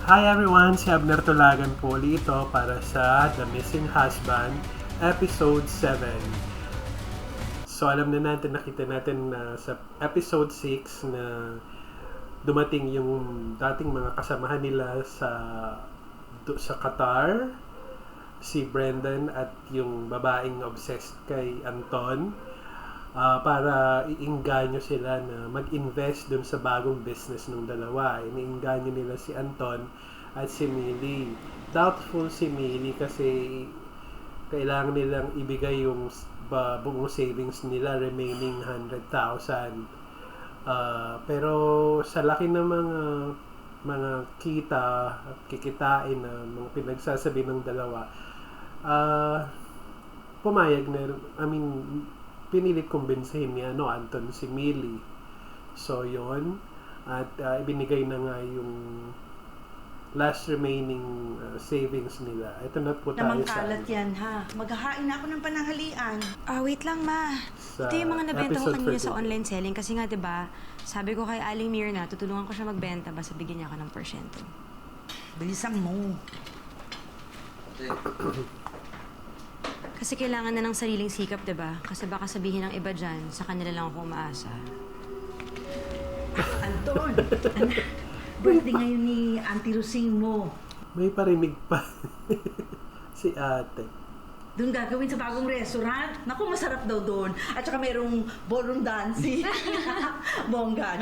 Hi everyone! Si Abner Tulagan po ulit ito para sa The Missing Husband, Episode 7. So alam na natin, nakita natin na sa Episode 6 na dumating yung dating mga kasamahan nila sa Qatar, si Brendan at yung babaeng obsessed kay Anton, para iinganyo sila na mag-invest dun sa bagong business ng dalawa. Iniinganyo nila si Anton at si Millie. Doubtful si Millie kasi kailangan nilang ibigay yung buong savings nila, remaining 100,000. Pero sa laki ng mga kita at kikitain na mga pinagsasabi ng dalawa, pumayag na, pinilit kumbinsihin ni Anton si Millie. So yon, at ibinigay na nga yung last remaining savings nila. Ito na po tayo Namang kalat yan, ha? Maghahain na ako ng pananghalian. Wait lang, ma. Ito yung mga nabenta ko episode kanina for sa today. online selling. Kasi nga, 'di ba, sabi ko kay Aling Mirna, tutulungan ko siya magbenta basta bigyan niya ako ng porsyento. Bilisan mo. Kasi kailangan na ng sariling sikap, 'di ba? Kasi baka sabihin ng iba dyan, sa kanila lang ako umaasa. Anton, anak, birthday ngayon ni Auntie Rosing mo. May parinig pa si ate. Doon gagawin sa bagong restaurant. Naku, masarap daw doon. At saka mayroong ballroom dancing. Bongga.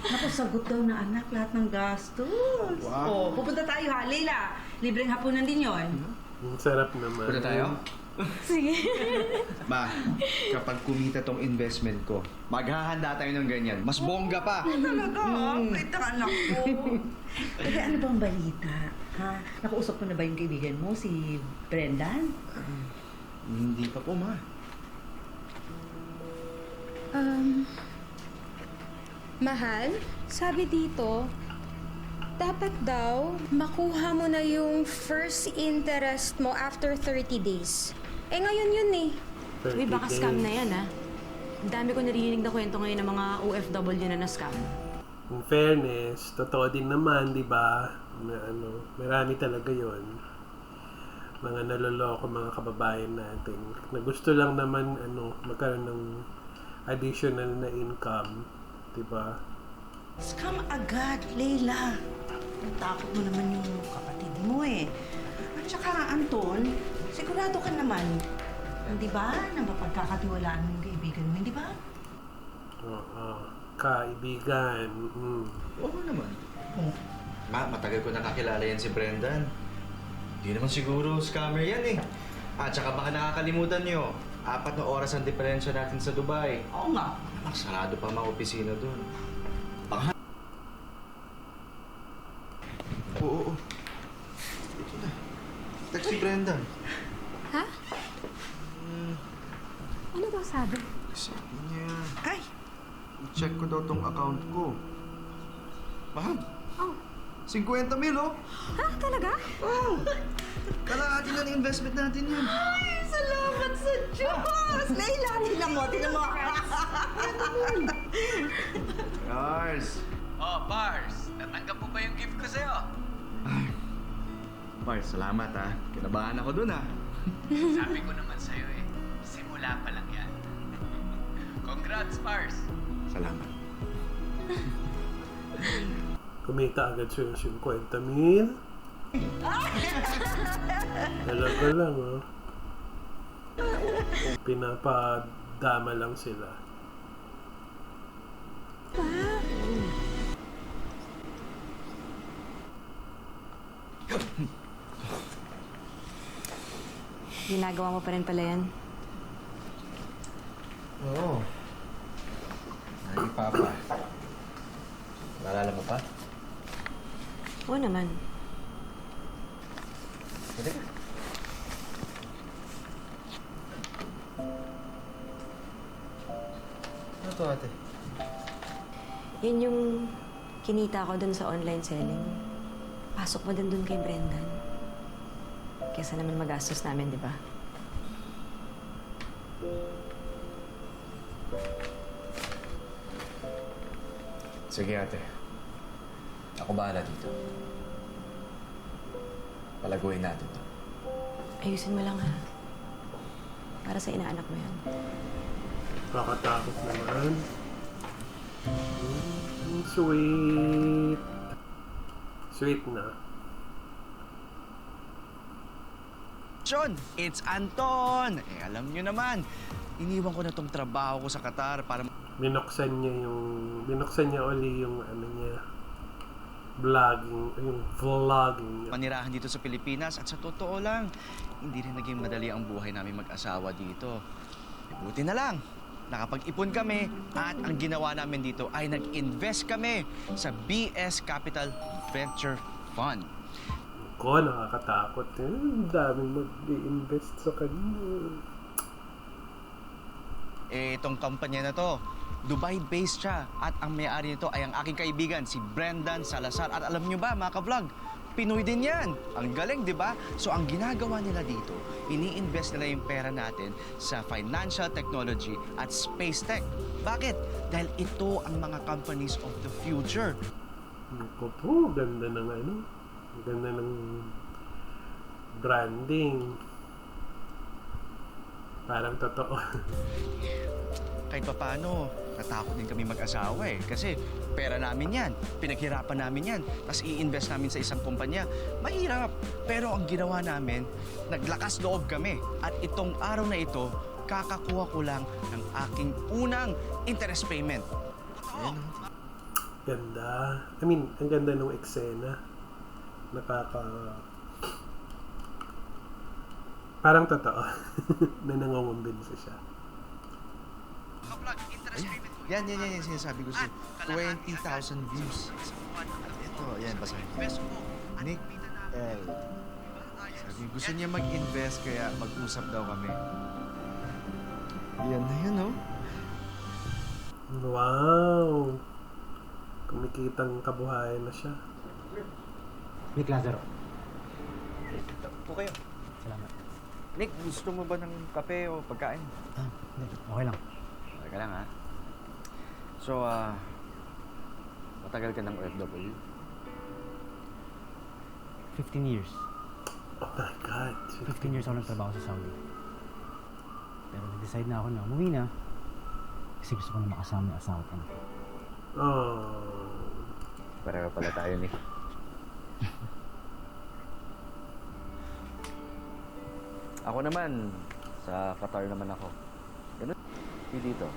Naku, sagot daw na anak lahat ng gastos. Wow. Pupunta tayo ha, Leila. Libreng hapunan din yon. Ang sarap naman. Punta tayo? Sige. Ma, kapag kumita tong investment ko, maghahanda tayo ng ganyan. Mas bongga pa. Talaga, wait ang anak ko. Kaya ano bang balita? Ha? Nakausap mo na ba yung kaibigan mo, si Brendan? Hindi pa po, ma. Mahal, sabi dito, dapat daw makuha mo na yung first interest mo after 30 days. Ngayon yun eh. 30 Uy, baka scam days. na yan, ha? Ang dami ko narinig na kwento ngayon ng mga OFW na na-scam. In fairness, totoo din naman, di ba? Na marami talaga yon. Mga naloloko, mga kababayan natin. Na gusto lang naman, magkaroon ng additional na income, di ba? Scam agad, Leila. Ang takot mo naman yung kapatid mo eh. At saka, Anton, sigurado ka naman, di ba, na mapagkakatiwalaan mo yung kaibigan mo, di ba? Oo. Kaibigan. Oo naman. Ma, matagal ko nakakilala yan si Brendan. Hindi naman siguro scammer yan eh. At saka baka nakakalimutan nyo, 4 na oras ang diferensya natin sa Dubai. Oo nga. Sarado pa mga opisina doon. Baka... Oo. Ito na. Text si Brendan. Ha? Ano daw sabi? Sabi niya, Ay, i-check ko daw tong account ko. Mahal. Oh. 50 mil, oh. Ha? Talaga? Oh. Kalahati na ng investment natin yan. ay, salamat sa Diyos! Leila, tingnan mo. Yars. Oh, Pars, natanggap mo ba yung gift ko sa'yo? Ay. Mars, salamat ha. Kinabahan ako dun ha. Sabi ko naman sa'yo eh, simula pa lang yan. Congrats, Pars! Salamat. Kumita agad siya yung 50 mil. Talaga lang, Pinapadama lang sila. Ginagawa mo pa rin pala yan. Oo. Ay, Papa. Naalala mo pa? Oo naman. Pwede ka. Ano to, ate? Yun yung kinita ko dun sa online selling. Pasok mo din dun kay Brendan. Kesa naman magastos namin, di ba? Sige ate. Ako bahala dito. Palaguin natin to. Ayusin mo lang ha. Para sa inaanak mo yan. Kakatakot naman. Sweet. Sweet na. John, it's Anton! Alam nyo naman, iniwan ko na tong trabaho ko sa Qatar para Binuksan niya uli yung ano niya. Yung vlogging niya. manirahan dito sa Pilipinas. At sa totoo lang, hindi rin naging madali ang buhay namin mag-asawa dito. Buti na lang, nakapag-ipon kami at ang ginawa namin dito ay nag-invest kami sa BS Capital Venture Fund. Ko, nakakatakot. Ang daming mag-i-invest sa kanya. Itong kumpanya na to, Dubai-based siya. At ang may-ari nito ay ang aking kaibigan, si Brendan Salazar. At alam nyo ba, mga ka-vlog, Pinoy din yan. Ang galing, di ba? So, ang ginagawa nila dito, ini-invest nila yung pera natin sa financial technology at space tech. Bakit? Dahil ito ang mga companies of the future. Ako po, ganda ng ano. Ganda ng branding. Parang totoo. Kahit paano, natakot din kami mag-asawa eh. Kasi pera namin yan, pinaghirapan namin yan, tapos i-invest namin sa isang kumpanya. Mahirap. Pero ang ginawa namin, naglakas loob kami. At itong araw na ito, kakakuha ko lang ng aking unang interest payment. Ganda. I mean, ang ganda ng eksena. Parang totoo. Na nangangumbinsa siya. Yan, sinasabi ko sa'yo. 20,000 views. Ito, yan, basahin mo. Nick L. Sabi, gusto niya mag-invest kaya mag-usap daw kami. Yan na yun, no? Wow! Kumikitang kabuhayan na siya. Nick Lazaro. Po kayo. Salamat. Nick, gusto mo ba ng kape o pagkain? Hindi. Okay lang. Teka lang, ha? So, matagal ka ng OFW? 15 years. Oh my God. 15 years ako nagtrabaho sa Saudi. Pero nag-decide na ako na umuwi na. Kasi gusto ko na makasama yung asawa ko. Oh. Pareho pala tayo, Nick. Ako naman, sa Qatar naman ako. Ganun, dito.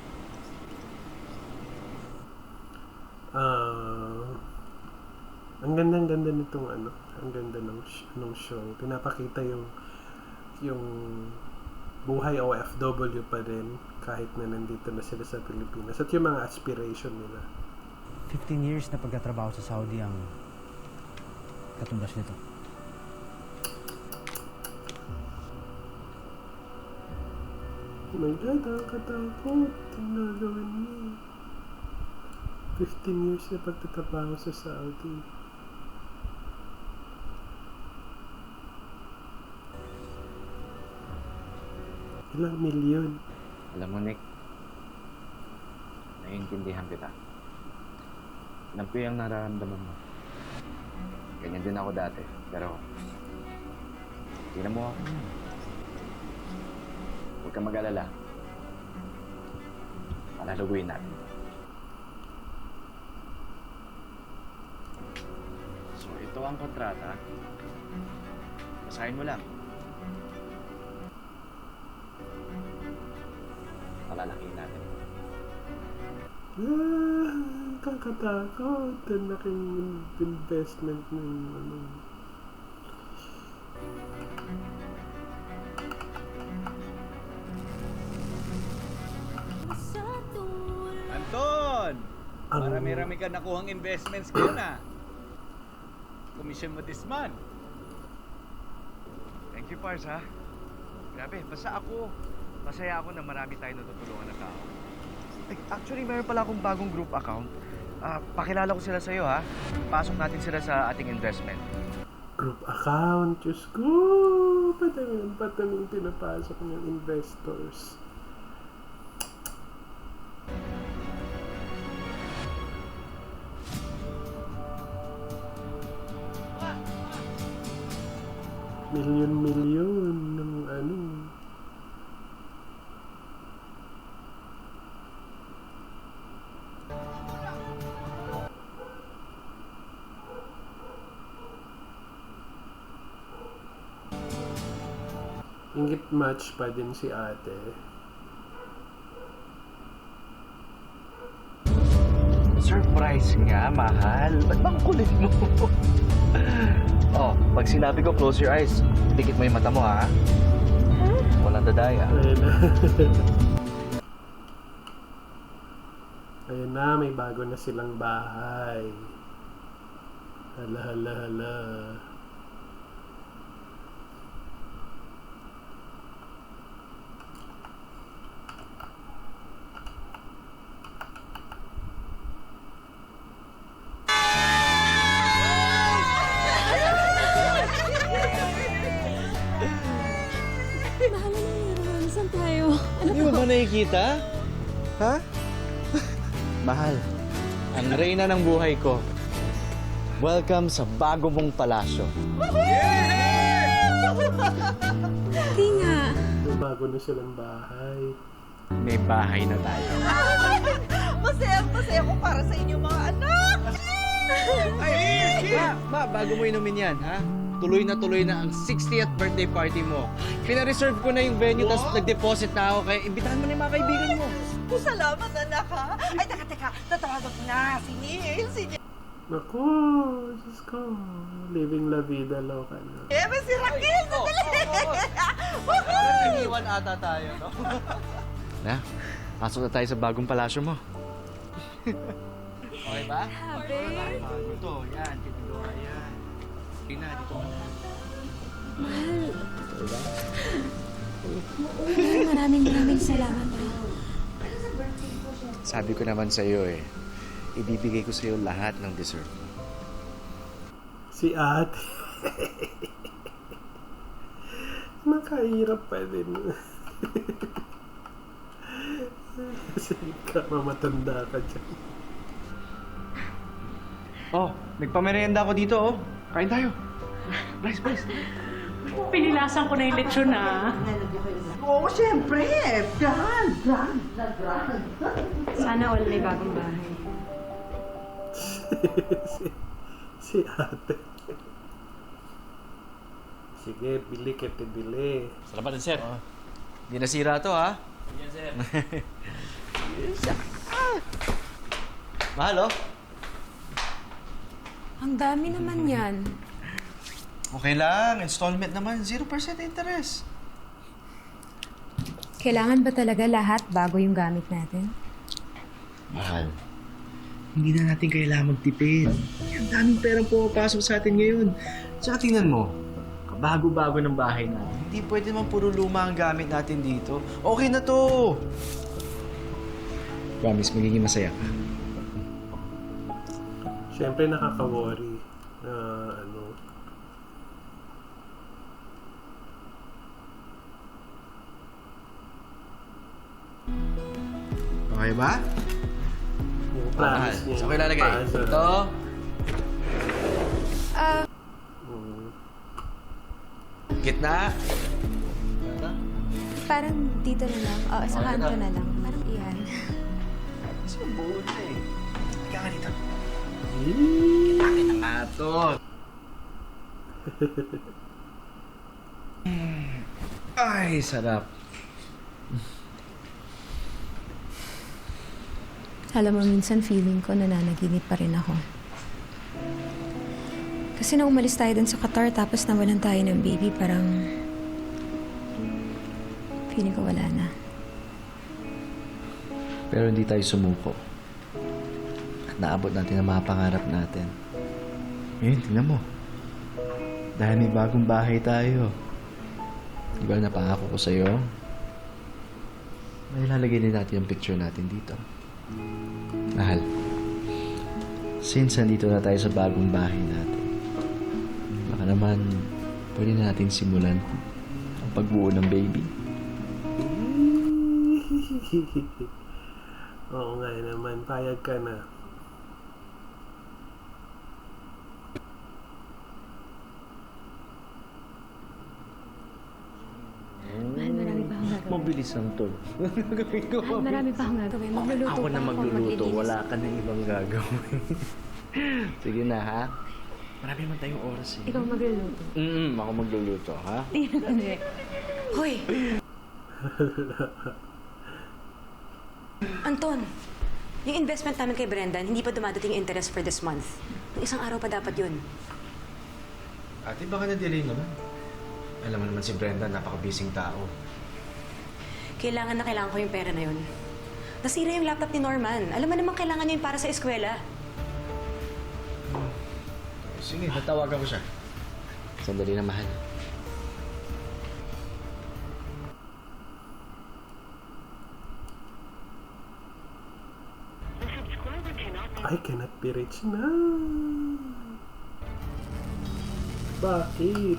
Ang ganda nitong ano, ang ganda ng show. Pinapakita yung buhay OFW pa rin kahit na nandito na sila sa Pilipinas at yung mga aspiration nila. 15 years na pagkatrabaho sa Saudi ang katumbas nito. Oh my God, nakakatakot. Ang gagawin niya. 15 years na pagtatrabaho sa Saudi. Ilang milyon? Alam mo, Nick, naiintindihan kita. Alam ko yung nararamdaman mo. Ganyan din ako dati, pero tingnan mo ako. Huwag kang mag-alala. Palaluguin natin. So, ito ang kontrata. Basahin mo lang. Palalakihin natin. Kakatakot. Ang laking investment ng ano. Anton! Ang- Marami-rami ka nakuhang investments ngayon ah. Commission mo this month. Thank you, Pars, ha? Grabe, basta ako, masaya ako na marami tayo natutulungan na tao. Actually, meron pala akong bagong group account. Pakilala ko sila sa'yo, ha? Pasok natin sila sa ating investment. Group account. Diyos ko. Pataming pinapasok ng investors. Milyon-milyon ng ano. Ingit match pa din si ate. Surprise nga, mahal. Ba't bang kulit mo? Oh, pag sinabi ko close your eyes, dikit mo yung mata mo, ha? Walang dadaya. Ayun na. Ayun na, may bago na silang bahay. Hala, hala, hala. Mahal na meron. Saan tayo? Hindi mo ba nakikita? Ha? Mahal, ang reyna ng buhay ko. Welcome sa bago mong palasyo. Hindi nga. May bago na silang bahay. May bahay na tayo. Masaya ko para sa inyo mga anak! Ma, bago mo inumin yan, ha? Tuloy na ang 60th birthday party mo. Pina-reserve ko na yung venue, tapos nag-deposit na ako, kaya imbitahan mo na yung mga kaibigan mo. Salamat, anak, ha? Ay, teka, tatawagan ko na. Si Neil. Naku, Diyos ko. Living la vida loca na. Si Raquel, Iniwan ata tayo, no? Na, pasok na tayo sa bagong palasyo mo. Okay ba? Happy. Bago to, yan. Tinagawa yan. Tina, dito ka na. Maraming salamat. Sabi ko naman sa'yo ibibigay ko sa'yo lahat ng dessert. Si ate. Makahirap pa din. Kasi ka, mamatanda ka dyan. Oh, nagpamerienda ako dito, oh. Kain tayo. Bryce. Pinilasan ko na yung lechon, ah. Oo, siyempre. Dahan. Sana all may bagong bahay. si ate. Sige, bili kita bili. Salamat din, sir. Hindi nasira to, ha? Yan, sir. Mahal, oh. Ang dami naman yan. Okay lang. Installment naman. 0% interest. Kailangan ba talaga lahat bago yung gamit natin? Mahal, hindi na natin kailangan magtipid. Ang daming perang pumapasok sa atin ngayon. Tsaka tingnan mo, kabago-bago ng bahay natin. Hindi pwede naman puro luma ang gamit natin dito. Okay na to! Promise, magiging masaya ka. Siyempre nakaka-worry na ano. Okay ba? Yung promise niya. Saan ko ilalagay? puzzle. Ito? Mm. Gitna? Parang dito na lang. O, sa Okay kanto na. na lang. Parang iyan. Kasi buo na eh. Ika ka dito. Eee. Akin na nga to. Ay, sarap. Alam mo, minsan feeling ko nananaginip pa rin ako. Kasi nung umalis tayo dun sa Qatar tapos nawalan tayo ng baby, parang feeling ko wala na. Pero hindi tayo sumuko. At naabot natin ang mga pangarap natin. Ngayon, tingnan mo. Dahil may bagong bahay tayo. Di ba napangako ko sa'yo? May lalagay din natin yung picture natin dito. Mahal, since nandito na tayo sa bagong bahay natin, baka naman pwede na natin simulan ang pagbuo ng baby. Oo nga naman, payag ka na. Mabilis lang to. Gagawin ko. Mahal, marami pa akong gagawin. Magluluto Ako pa na magluluto. maglilinis Wala ako. ka na ibang gagawin. Sige na, ha? Marami man tayong oras, eh. Ikaw magluluto. Ako magluluto, ha? Hoy! Anton, yung investment namin kay Brendan, hindi pa dumadating yung interest for this month. Yung isang araw pa dapat yun. Ate, baka na-delay naman. Alam mo naman si Brenda, napaka-busy tao. Kailangan na kailangan ko yung pera na yun. Nasira yung laptop ni Norman. Alam mo naman kailangan niya yun para sa eskwela. Sige, natawagan ko siya. Sandali na, mahal. I cannot be reached na. Bakit?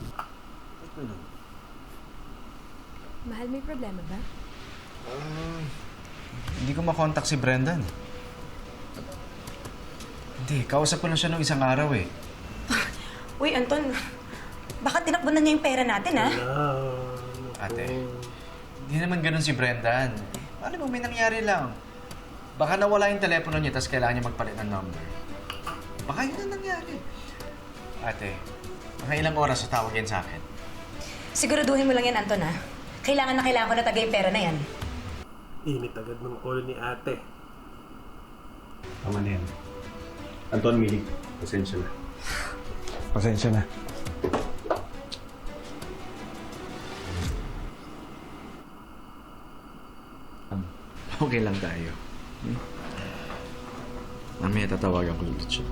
Mahal, may problema ba? Hindi ko makontak si Brendan. Hindi, kausap ko lang siya nung isang araw eh. Uy, Anton, baka tinakbo na niya yung pera natin, ha? Ate, hindi naman ganun si Brendan. Paano mo may nangyari lang? Baka nawala yung telepono niya tapos kailangan niya magpalit ng number. Baka yun ang nangyari. Ate, mga ilang oras sa tawag yan sa akin. Siguraduhin mo lang yan, Anton, ha? Kailangan ko na tagay yung pera na yan. Init agad ng ulo ni ate. Tama na yan. Anton, Mili, pasensya na. Pasensya na. Okay lang tayo. Mamaya tatawagan ko ulit siya.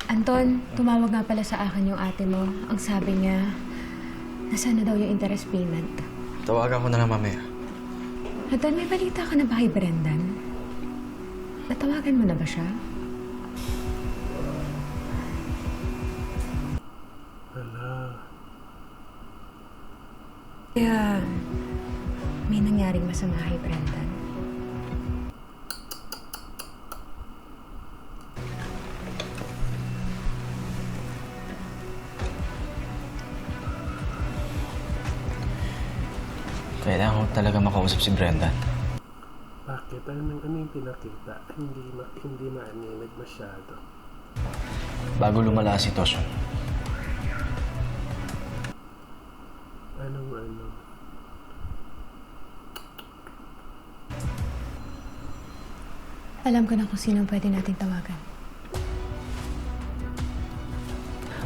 Anton, tumawag nga pala sa akin yung ate mo. Ang sabi niya, nasaan na daw yung interest payment. Tawagan ko na lang mamaya. Anton, may balita ka na ba kay Brendan? Natawagan mo na ba siya? Hala. Kaya, may nangyaring masama kay Brendan. Kailangan ko talaga makausap si Brendan. Bakit? Ano yung pinakita? Hindi maaninig masyado. Bago lumala ang sitwasyon. Ano? Alam ko na kung sino pwede nating tawagan.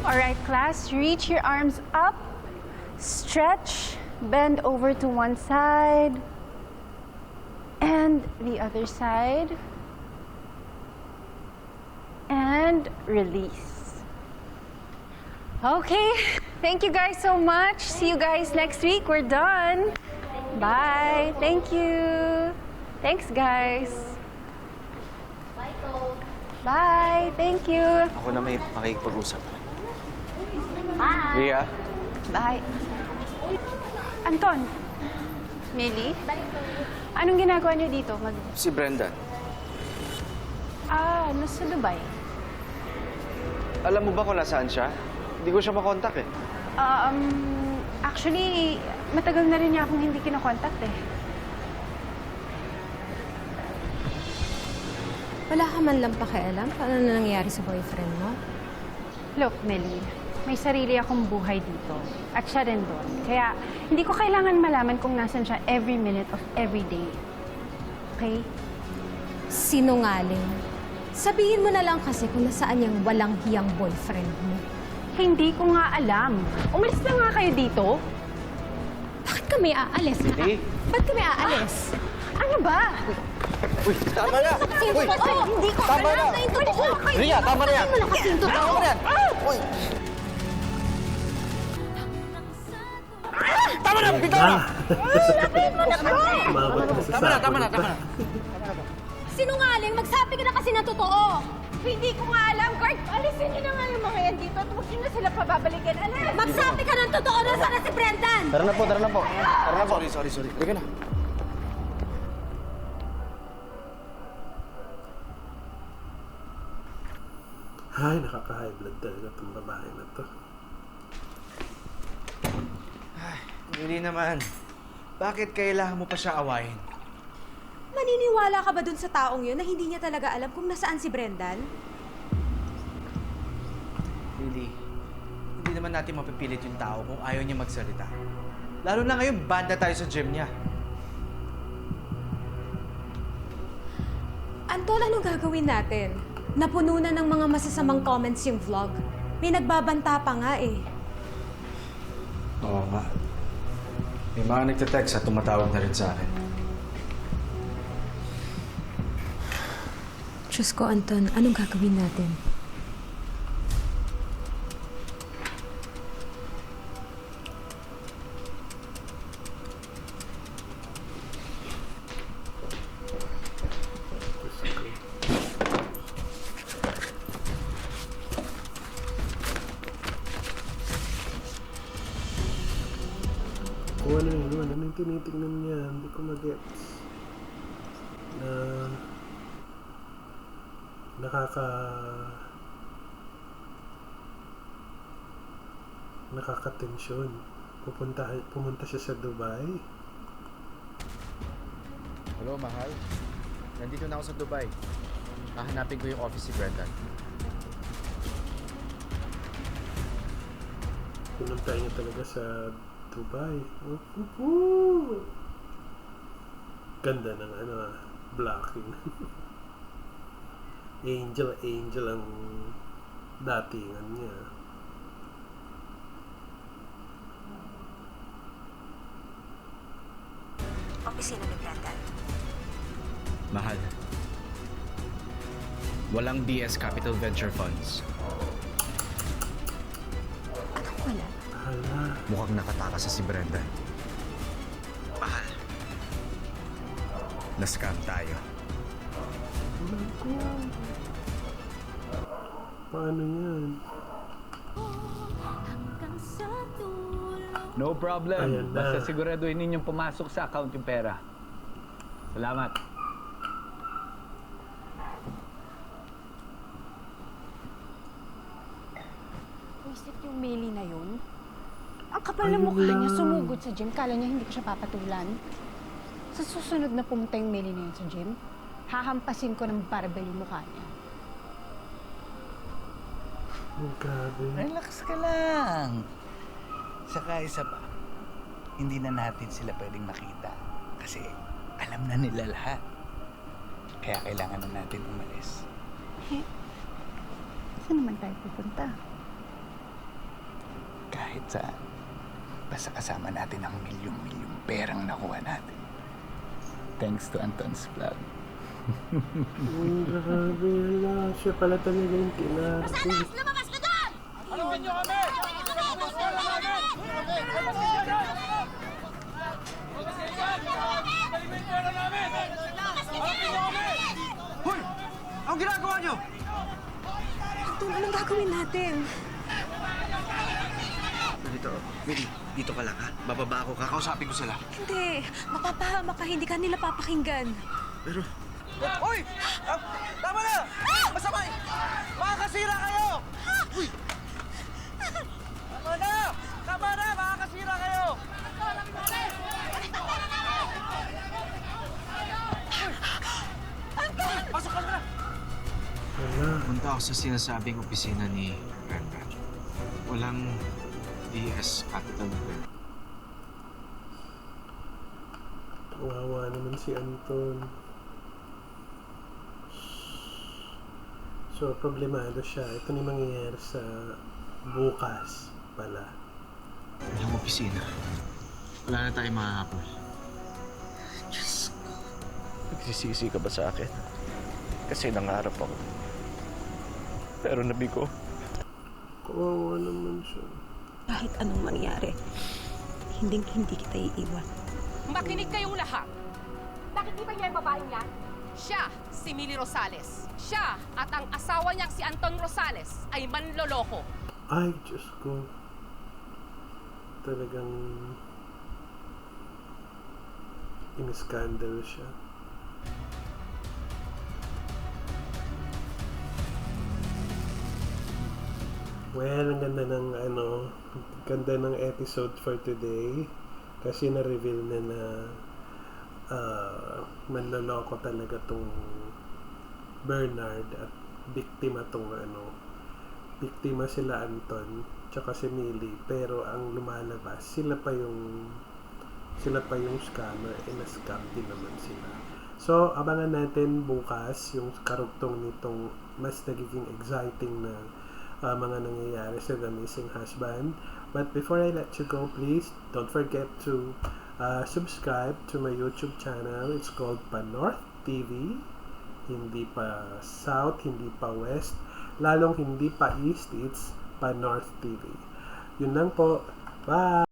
All right, class, reach your arms up, stretch, bend over to one side, and the other side, and release. Okay, thank you guys so much. See you guys next week. We're done. Bye. Thank you. Thanks, guys. Bye. Thank you. Ako na may makikipag-usap. Bye. Ria? Bye. Anton. Millie? Anong ginagawa niyo dito? Si Brendan. Nasa Dubai. Alam mo ba kung nasaan siya? Hindi ko siya makontak eh. Actually, matagal na rin niya akong hindi kinokontakt eh. Wala ka man lang pakialam kung ano na nangyayari sa boyfriend mo? Look, Melly, may sarili akong buhay dito. At siya rin doon. Kaya, hindi ko kailangan malaman kung nasan siya every minute of every day. Okay? Sinungaling. Sabihin mo na lang kasi kung nasaan yung walang hiyang boyfriend mo. Hindi ko nga alam. Umalis na nga kayo dito. Bakit kami aalis? Hindi. Ba't kami aalis? Ano ba? Uy, tama na! Uy, Hindi ko tama alam na! na yung totoo. Ria, tama na yan! Hindi mo na kasi yung totoo. Tama na yan! Uy! Tama na! Bitaw na! Sabihin mo na kasi! Umabot na sa Tama na! Sinungaling, magsabi ka na kasi ng totoo. Hindi ko nga alam, Guard. Alisin niyo na nga yung mga yan dito at huwag niyo na sila pababalikin. Alis! Magsabi ka ng totoo na sana si Brendan. Tara na po, tara na po. Tara na po. Sorry. Halika na. Ay, nakaka-high blood talaga itong babae na to. Hindi naman. Bakit kailangan mo pa siya awayin? Maniniwala ka ba dun sa taong yun na hindi niya talaga alam kung nasaan si Brendan? Lily, hindi naman natin mapipilit yung tao kung ayaw niya magsalita. Lalo na ngayon, bad na tayo sa gym niya. Antol, ano gagawin natin? Napuno na ng mga masasamang comments yung vlog. May nagbabanta pa nga eh. Oo nga. May mga nagte-text at tumatawag na rin sa akin. Diyos ko, Anton, anong gagawin natin? Kung ano yun, ano yung tinitingnan niya, hindi ko mag-gets. Na nakaka-tensyon. Pumunta siya sa Dubai. Hello, mahal. Nandito na ako sa Dubai. Hahanapin ko yung office si Brendan. Pumunta niya talaga sa Dubai. Ganda ng blocking. Angel ang datingan niya. Opisina ni Brendan. Mahal. Walang DS Capital Venture Funds. Anong wala? Hala. Mukhang nakatakas sa si Brendan. Mahal. Na-scam tayo. Paano yan? No problem. Ayan na. Basta siguraduhin ninyong pumasok sa account yung pera. Salamat. Wisit yung Meli na yun. Ang kapal Ayun ng mukha niya, lang. sumugod sa gym. Kala niya hindi ko siya papatulan. Sa susunod na pumunta yung Meli na yun sa gym, hahampasin ko ng barbell yung mukha niya. Oh, grabe. Relax ka lang. Saka isa pa, hindi na natin sila pwedeng makita. Kasi alam na nila lahat. Kaya kailangan na natin umalis. Saan naman tayo pupunta? Kahit saan. Basta kasama natin ang milyong-milyong perang nakuha natin. Thanks to Anton's vlog. Grabe na. Siya pala talaga yung kinarte. Lumabas ka doon! Alawan niyo kami! Hoy! Anong ginagawa niyo? Anton, anong gagawin natin? Dito ka lang ha. Bababa ako, kakausapin ko sila. Hindi. Mapapahama ka, hindi ka nila papakinggan. Pero... Hoy! Tama na! Masamay! Makakasira kayo! Uy! Tama na! Tama na! Makakasira kayo! Anton! Pasok ka na! Wala. Punta ako sa sinasabing opisina ni Brendan. Walang DS Capital Venture. Kawawa naman si Anton. So, problemado siya. Ito na yung mangyayari sa bukas pala. Walang opisina. Wala na tayong makakapol. Diyos ko. Nagsisisi ka ba sa akin? Kasi nangarap ako. Pero nabigo. Kawawa naman siya. Kahit anong mangyari, hindi kita iiwan. Makinig kayong lahat. Nakikita niyo yung babaeng yan? Siya, si Millie Rosales. Siya at ang asawa niyang si Anton Rosales ay manloloko. Ay, Diyos ko. Talagang in-scandal siya. Well, ang ganda ng ganda ng episode for today kasi na-reveal na manloloko talaga tong Bernard at biktima sila Anton tsaka si Millie, pero ang lumalabas sila pa yung scammer, na-scam din naman sila. So, abangan natin bukas yung karugtong nitong mas nagiging exciting na mga nangyayari sa The Missing Husband. But before I let you go, please don't forget to subscribe to my YouTube channel. It's called Panorth TV. Hindi pa South, hindi pa West, lalong hindi pa East. It's Panorth TV. Yun lang po. Bye!